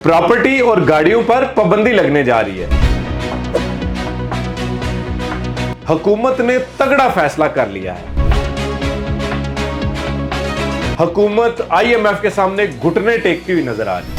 Property और गाड़ियों पर पाबंदी लगने जा रही है। हुकूमत ने तगड़ा फैसला कर लिया है। हुकूमत आईएमएफ के सामने घुटने टेकती हुई नजर आ रही है।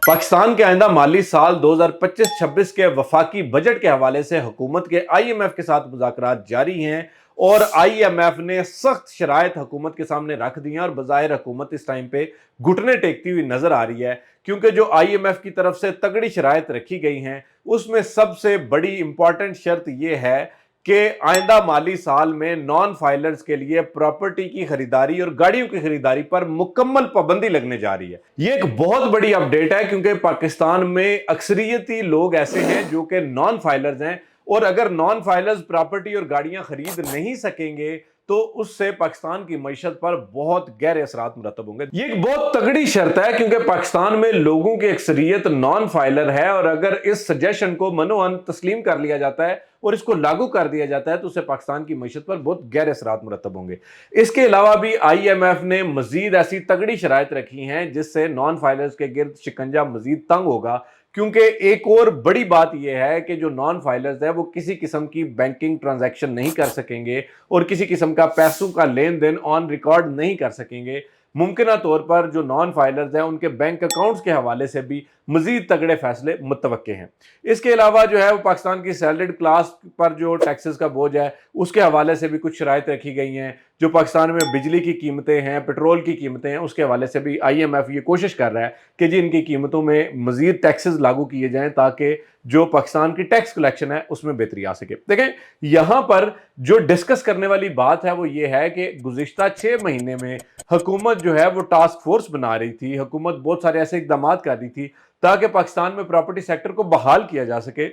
पाकिस्तान के आइंदा माली साल 2025-26 के वफाकी बजट के हवाले से हुकूमत के आईएमएफ के साथ मुज़ाकरात जारी हैं और आईएमएफ ने सख्त शराइत हुकूमत के सामने रख दी हैं और बज़ाहिर हुकूमत इस टाइम पे घुटने टेकती हुई नजर आ रही है, क्योंकि जो आईएमएफ की तरफ से तगड़ी शराइत रखी गई हैं उसमें सबसे बड़ी इंपॉर्टेंट शर्त यह है कि आइंदा माली साल में नॉन फाइलर्स के लिए प्रॉपर्टी की खरीदारी और गाड़ियों की खरीदारी पर मुकम्मल पाबंदी लगने जा रही है। यह एक बहुत बड़ी अपडेट है, क्योंकि पाकिस्तान में अक्सरियती लोग ऐसे हैं जो कि नॉन फाइलर्स हैं और अगर नॉन फाइलर्स प्रॉपर्टी और गाड़ियां खरीद नहीं सकेंगे तो उससे पाकिस्तान की मईशत पर बहुत गहरे असरात मुरतब होंगे। ये एक बहुत तगड़ी शर्त है, क्योंकि पाकिस्तान में लोगों की अक्सरियत नॉन फाइलर है और अगर इस सजेशन को मनोअन तस्लीम कर लिया जाता है और इसको लागू कर दिया जाता है तो उससे पाकिस्तान की मईशत पर बहुत गहरे असरात मुरतब होंगे। इसके अलावा भी आईएमएफ ने मजीद ऐसी तगड़ी शराइत रखी हैं जिससे नॉन फाइलर्स के गिर्द शिकंजा मजीद तंग होगा, क्योंकि एक और बड़ी बात यह है कि जो नॉन फाइलर्स है वो किसी किस्म की बैंकिंग ट्रांजैक्शन नहीं कर सकेंगे और किसी किस्म का पैसों का लेन देन ऑन रिकॉर्ड नहीं कर सकेंगे। मुमकिन तौर पर जो नॉन फाइलर्स हैं उनके बैंक अकाउंट्स के हवाले से भी मजीद तगड़े फैसले मुतवक्के हैं। इसके अलावा जो है वो पाकिस्तान की सैलरीड क्लास पर जो टैक्सेस का बोझ है उसके हवाले से भी कुछ शराइत रखी गई हैं। जो पाकिस्तान में बिजली की कीमतें हैं, पेट्रोल की कीमतें हैं, उसके हवाले से भी आईएमएफ ये कोशिश कर रहा है कि जी इनकी कीमतों में मजीद टैक्सेस लागू किए जाएं ताकि जो पाकिस्तान की टैक्स कलेक्शन है उसमें बेहतरी आ सके। देखें, यहां पर जो डिस्कस करने वाली बात है वो ये है कि गुज़िश्ता 6 महीने में हुकूमत जो है वो टास्क फोर्स बना रही थी, हुकूमत बहुत सारे ऐसे इकदाम कर रही थी ताकि पाकिस्तान में प्रॉपर्टी सेक्टर को बहाल किया जा सके।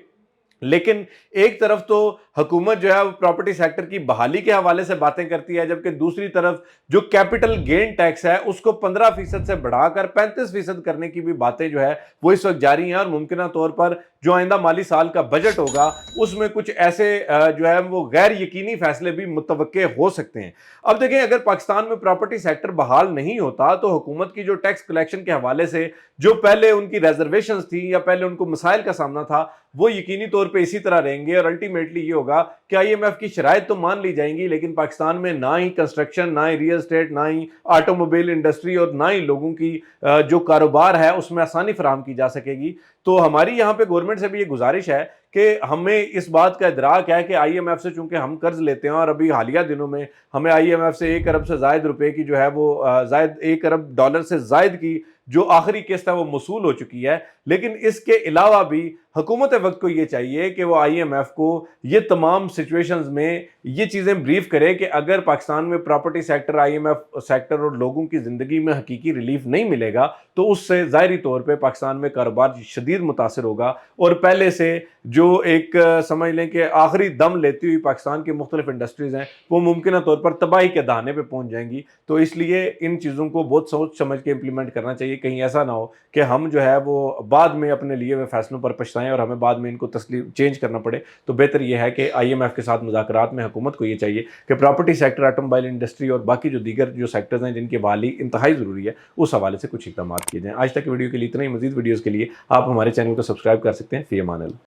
लेकिन एक तरफ तो हुकूमत जो है वो प्रॉपर्टी सेक्टर की बहाली के हवाले से बातें करती है, जबकि दूसरी तरफ जो कैपिटल गेन टैक्स है उसको 15% से बढ़ाकर 35% करने की भी बातें जो है वो इस वक्त जारी हैं और मुमकिन तौर पर जो आइंदा माली साल का बजट होगा उसमें कुछ ऐसे जो है वो गैर यकीनी फैसले भी मुतवक्के हो सकते हैं। अब देखें, अगर पाकिस्तान में प्रॉपर्टी सेक्टर बहाल नहीं होता तो हुकूमत की जो टैक्स कलेक्शन के हवाले से जो पहले उनकी रिजर्वेशंस थी या पहले उनको मसाइल का सामना था वो यकीनी तौर पे इसी तरह रहेंगे और अल्टीमेटली ये होगा कि आईएमएफ की शराइत तो मान ली जाएंगी लेकिन पाकिस्तान में ना ही कंस्ट्रक्शन, ना ही रियल एस्टेट, ना ही ऑटोमोबाइल इंडस्ट्री और ना ही लोगों की जो कारोबार है उसमें आसानी फराहम की जा सकेगी। तो हमारी यहाँ पे गवर्नमेंट से भी ये गुजारिश है कि हमें इस बात का इदराक है कि आईएमएफ से चूंकि हम कर्ज लेते हैं और अभी हालिया दिनों में हमें आईएमएफ से 1 अरब से जायद रुपए की जो है वो जायद 1 अरब डॉलर से जायद की जो आखिरी किस्त है वो मसूल हो चुकी है। लेकिन इसके अलावा भी हुकूमत वक्त को ये चाहिए कि वो आईएमएफ को ये तमाम सिचुएशंस में ये चीज़ें ब्रीफ करे कि अगर पाकिस्तान में प्रॉपर्टी सेक्टर, आईएमएफ सेक्टर और लोगों की ज़िंदगी में हकीकी रिलीफ नहीं मिलेगा तो उससे ज़ाहिरी तौर पे पाकिस्तान में कारोबार शदीद मुतासर होगा और पहले से जो एक समझ लें कि आखिरी दम लेती हुई पाकिस्तान की मुख्तलिफ इंडस्ट्रीज़ हैं वो मुमकिन तौर पर तबाही के दहाने पर पहुँच जाएंगी। तो इसलिए इन चीज़ों को बहुत सोच समझ के इम्प्लीमेंट करना चाहिए, कहीं ऐसा ना हो कि हम जो है वो बाद में अपने लिए हुए फैसलों पर पछताएं और हमें बाद में इनको तस्लीम चेंज करना पड़े। तो बेहतर यह है कि आईएमएफ के साथ मुज़ाकरात में हुकूमत को ये चाहिए कि प्रॉपर्टी सेक्टर, ऑटोमोबाइल इंडस्ट्री और बाकी जो दीगर जो सेक्टर्स हैं जिनकी बहाली इंतहाई ज़रूरी है उस हवाले से कुछ इकदाम किए जाएँ। आज तक की वीडियो के लिए इतना ही। मज़ीद वीडियोज़ के लिए आप हमारे चैनल को सब्सक्राइब कर सकते हैं। फ़ी अमान अल्लाह।